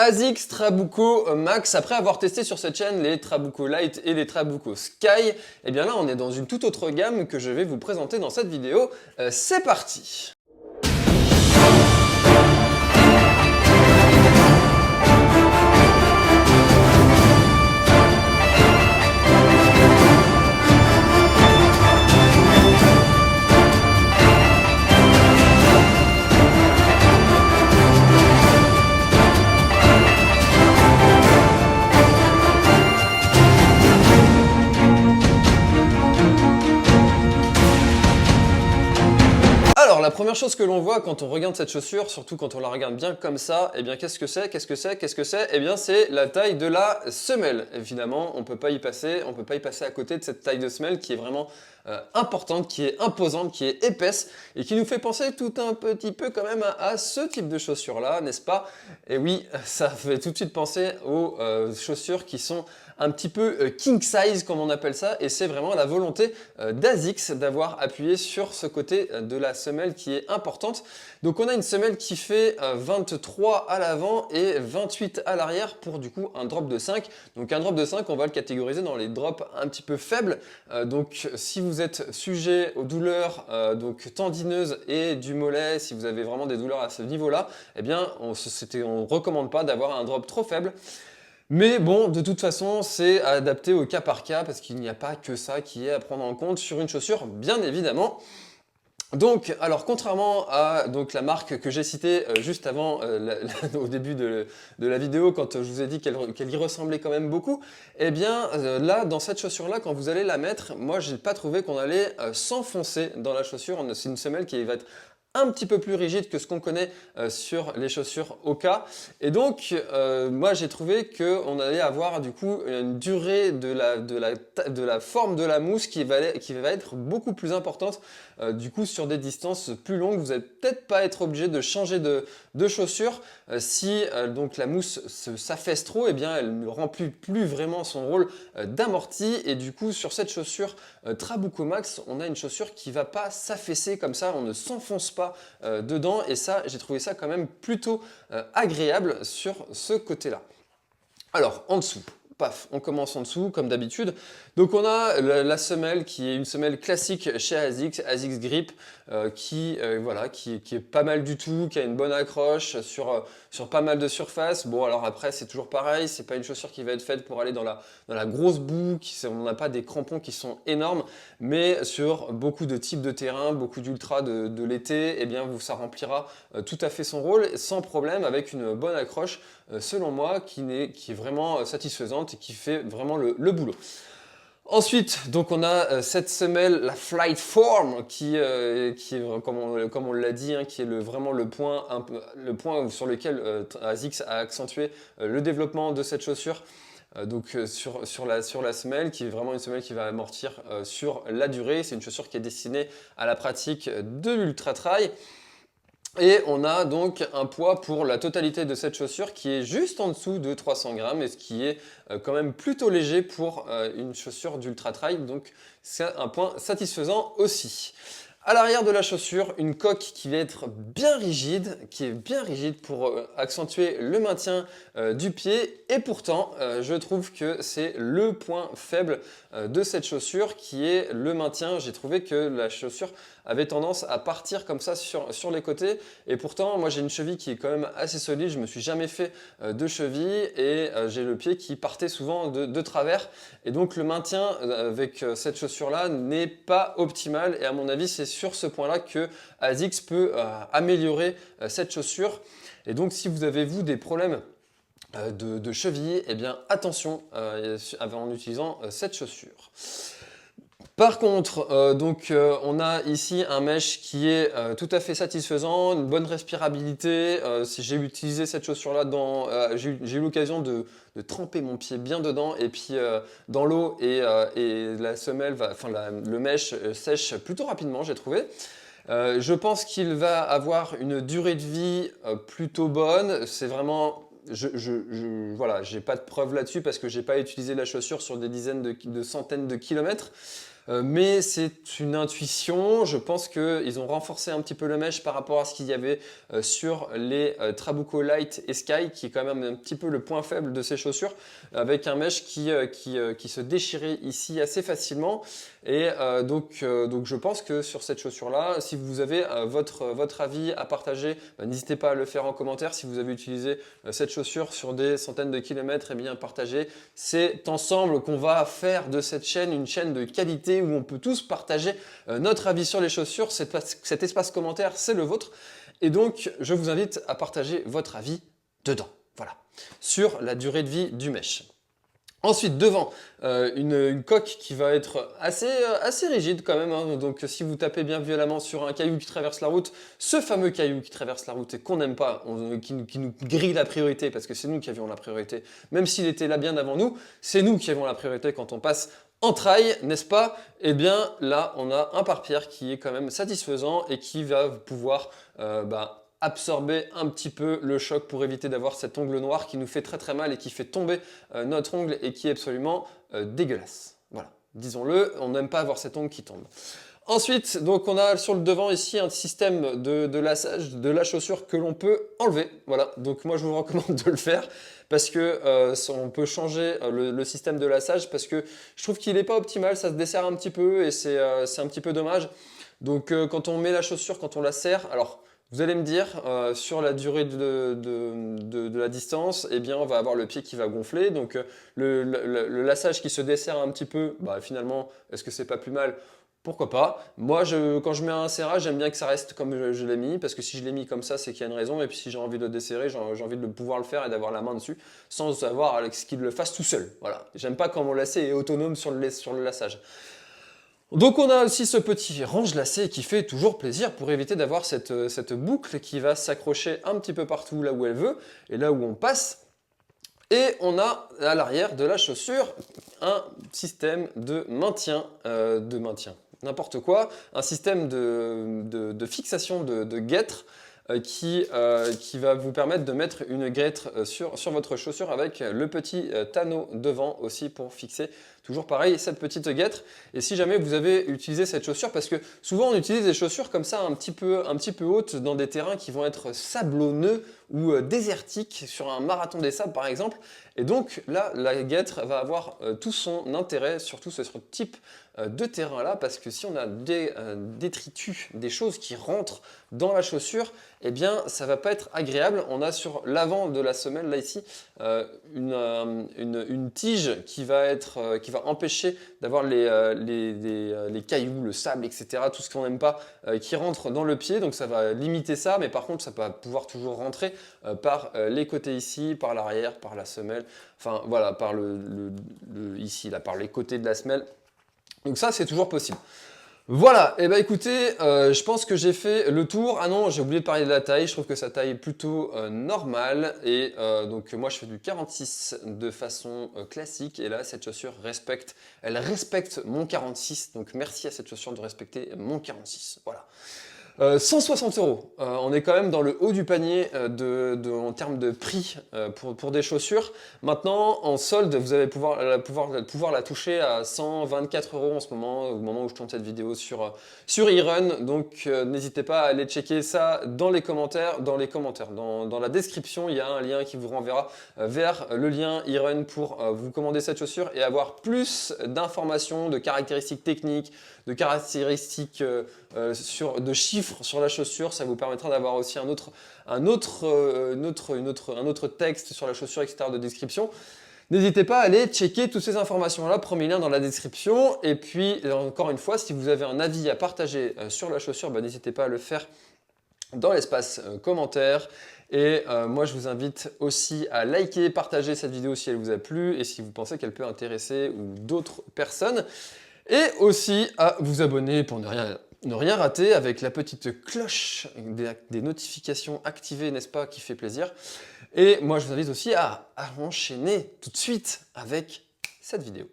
ASICS Trabuco Max, après avoir testé sur cette chaîne les Trabuco Light et les Trabuco Sky, et bien là on est dans une toute autre gamme que je vais vous présenter dans cette vidéo. C'est parti! Alors, la première chose que l'on voit quand on regarde cette chaussure, surtout quand on la regarde bien comme ça, eh bien qu'est-ce que c'est? Eh bien c'est la taille de la semelle. Évidemment, on peut pas y passer à côté de cette taille de semelle qui est vraiment importante, qui est imposante, qui est épaisse et qui nous fait penser tout un petit peu quand même à ce type de chaussures-là, n'est-ce pas? Et oui, ça fait tout de suite penser aux chaussures qui sont un petit peu king size comme on appelle ça, et c'est vraiment la volonté d'ASICS d'avoir appuyé sur ce côté de la semelle qui est importante. Donc on a une semelle qui fait 23 à l'avant et 28 à l'arrière pour du coup un drop de 5. Donc un drop de 5, on va le catégoriser dans les drops un petit peu faibles. Donc si vous êtes sujet aux douleurs donc tendineuses et du mollet, si vous avez vraiment des douleurs à ce niveau-là, eh bien on recommande pas d'avoir un drop trop faible. Mais bon, de toute façon, c'est adapté au cas par cas parce qu'il n'y a pas que ça qui est à prendre en compte sur une chaussure, bien évidemment. Donc, alors contrairement à la marque que j'ai citée juste avant, au début de la vidéo, quand je vous ai dit qu'elle y ressemblait quand même beaucoup, eh bien là, dans cette chaussure-là, quand vous allez la mettre, moi, j'ai pas trouvé qu'on allait s'enfoncer dans la chaussure. C'est une semelle qui va être un petit peu plus rigide que ce qu'on connaît sur les chaussures Hoka. Et donc, moi, j'ai trouvé qu'on allait avoir du coup une durée de la forme de la mousse qui va être beaucoup plus importante du coup sur des distances plus longues. Vous n'allez peut-être pas être obligé de changer de chaussure si donc la mousse s'affaisse trop, et bien elle ne remplit plus vraiment son rôle d'amorti. Et du coup, sur cette chaussure Trabuco Max, on a une chaussure qui va pas s'affaisser comme ça, on ne s'enfonce pas dedans, et ça, j'ai trouvé ça quand même plutôt agréable sur ce côté-là. Alors, en dessous. Paf, on commence en dessous comme d'habitude. Donc on a la semelle qui est une semelle classique chez ASICS, ASICS Grip, qui est pas mal du tout, qui a une bonne accroche sur pas mal de surface. Bon, alors après c'est toujours pareil, c'est pas une chaussure qui va être faite pour aller dans la grosse boue, on n'a pas des crampons qui sont énormes, mais sur beaucoup de types de terrain, beaucoup d'ultra de l'été, eh bien ça remplira tout à fait son rôle sans problème, avec une bonne accroche selon moi qui est vraiment satisfaisante et qui fait vraiment le boulot. Ensuite, donc on a cette semelle, la Flight Form, qui est comme on l'a dit, hein, qui est vraiment le point sur lequel ASICS a accentué le développement de cette chaussure. Sur la semelle, qui est vraiment une semelle qui va amortir sur la durée. C'est une chaussure qui est destinée à la pratique de l'ultra trail. Et on a donc un poids pour la totalité de cette chaussure qui est juste en dessous de 300 grammes, et ce qui est quand même plutôt léger pour une chaussure d'ultra trail, donc c'est un point satisfaisant aussi. À l'arrière de la chaussure, une coque qui va être bien rigide, pour accentuer le maintien du pied, et pourtant je trouve que c'est le point faible de cette chaussure, qui est le maintien. J'ai trouvé que la chaussure avait tendance à partir comme ça sur les côtés, et pourtant moi j'ai une cheville qui est quand même assez solide, je me suis jamais fait de cheville, et j'ai le pied qui partait souvent de travers, et donc le maintien avec cette chaussure là n'est pas optimal, et à mon avis c'est sur ce point là que ASICS peut améliorer cette chaussure. Et donc si vous avez des problèmes de cheville, eh bien attention en utilisant cette chaussure. Par contre, on a ici un mesh qui est tout à fait satisfaisant, une bonne respirabilité. J'ai utilisé cette chaussure-là j'ai eu l'occasion de tremper mon pied bien dedans, et puis dans l'eau, et la semelle, le mesh sèche plutôt rapidement, j'ai trouvé. Je pense qu'il va avoir une durée de vie plutôt bonne. C'est vraiment... Voilà, j'ai pas de preuve là-dessus parce que j'ai pas utilisé la chaussure sur des dizaines de centaines de kilomètres. mais c'est une intuition. Je pense qu'ils ont renforcé un petit peu le mesh par rapport à ce qu'il y avait sur les Trabuco Light et Sky, qui est quand même un petit peu le point faible de ces chaussures, avec un mesh qui se déchirait ici assez facilement. Et donc je pense que sur cette chaussure-là, si vous avez votre avis à partager, n'hésitez pas à le faire en commentaire. Si vous avez utilisé cette chaussure sur des centaines de kilomètres, eh bien partagez. C'est ensemble qu'on va faire de cette chaîne une chaîne de qualité où on peut tous partager notre avis sur les chaussures. Cet espace commentaire, c'est le vôtre. Et donc, je vous invite à partager votre avis dedans. Voilà, sur la durée de vie du mesh. Ensuite, devant, une coque qui va être assez rigide quand même, hein. Donc si vous tapez bien violemment sur un caillou qui traverse la route, ce fameux caillou qui traverse la route et qu'on n'aime pas, qui nous grille la priorité, parce que c'est nous qui avions la priorité, même s'il était là bien avant nous, c'est nous qui avons la priorité quand on passe en trail, n'est-ce pas? Eh bien là, on a un pare-pierre qui est quand même satisfaisant et qui va pouvoir absorber un petit peu le choc pour éviter d'avoir cet ongle noir qui nous fait très mal et qui fait tomber notre ongle et qui est absolument dégueulasse. Voilà, disons-le, on n'aime pas avoir cet ongle qui tombe. Ensuite, donc on a sur le devant ici un système de lassage de la chaussure que l'on peut enlever. Voilà, donc moi je vous recommande de le faire parce que on peut changer le système de lassage parce que je trouve qu'il n'est pas optimal, ça se desserre un petit peu et c'est un petit peu dommage. Donc quand on met la chaussure, quand on la serre, alors vous allez me dire, sur la durée de la distance, eh bien, on va avoir le pied qui va gonfler. Donc, le lassage qui se dessert un petit peu, finalement, est-ce que c'est pas plus mal? Pourquoi pas? Moi, quand je mets un serrage, j'aime bien que ça reste comme je l'ai mis, parce que si je l'ai mis comme ça, c'est qu'il y a une raison. Et puis, si j'ai envie de le desserrer, j'ai envie de pouvoir le faire et d'avoir la main dessus, sans avoir Alex qu'il le fasse tout seul. Voilà. J'aime pas quand mon lacet est autonome sur le lassage. Donc on a aussi ce petit range lacet qui fait toujours plaisir pour éviter d'avoir cette boucle qui va s'accrocher un petit peu partout là où elle veut et là où on passe. Et on a à l'arrière de la chaussure un système de maintien, n'importe quoi, un système de fixation de guêtre qui va vous permettre de mettre une guêtre sur votre chaussure avec le petit tanneau devant aussi pour fixer toujours pareil cette petite guêtre. Et si jamais vous avez utilisé cette chaussure, parce que souvent on utilise des chaussures comme ça un petit peu hautes dans des terrains qui vont être sablonneux ou désertiques sur un marathon des sables par exemple. Et donc là, la guêtre va avoir tout son intérêt, surtout sur ce type de terrain-là, parce que si on a des détritus, des choses qui rentrent dans la chaussure, eh bien ça va pas être agréable. On a sur l'avant de la semelle, là ici, une tige qui va empêcher d'avoir les cailloux, le sable, etc., tout ce qu'on n'aime pas qui rentre dans le pied, donc ça va limiter ça, mais par contre ça va pouvoir toujours rentrer par les côtés ici, par l'arrière, par la semelle, enfin voilà, par ici, là, par les côtés de la semelle. Donc ça, c'est toujours possible. Voilà, et écoutez, je pense que j'ai fait le tour. Ah non, j'ai oublié de parler de la taille, je trouve que sa taille est plutôt normale. Et donc moi je fais du 46 de façon classique. Et là, cette chaussure elle respecte mon 46. Donc merci à cette chaussure de respecter mon 46. Voilà. 160 €. On est quand même dans le haut du panier en termes de prix pour des chaussures. Maintenant, en solde, vous allez pouvoir la toucher à 124 € en ce moment, au moment où je tourne cette vidéo sur eRun. Donc, n'hésitez pas à aller checker ça dans les commentaires. Dans la description, il y a un lien qui vous renverra vers le lien eRun pour vous commander cette chaussure et avoir plus d'informations, de caractéristiques techniques, de caractéristiques de chiffres sur la chaussure. Ça vous permettra d'avoir aussi un autre texte sur la chaussure, etc. de description. N'hésitez pas à aller checker toutes ces informations-là, premier lien dans la description. Et puis, encore une fois, si vous avez un avis à partager sur la chaussure, n'hésitez pas à le faire dans l'espace commentaire. Et moi, je vous invite aussi à liker, partager cette vidéo si elle vous a plu et si vous pensez qu'elle peut intéresser ou d'autres personnes. Et aussi à vous abonner pour ne rien rater avec la petite cloche des notifications activées, n'est-ce pas, qui fait plaisir. Et moi, je vous invite aussi à enchaîner tout de suite avec cette vidéo.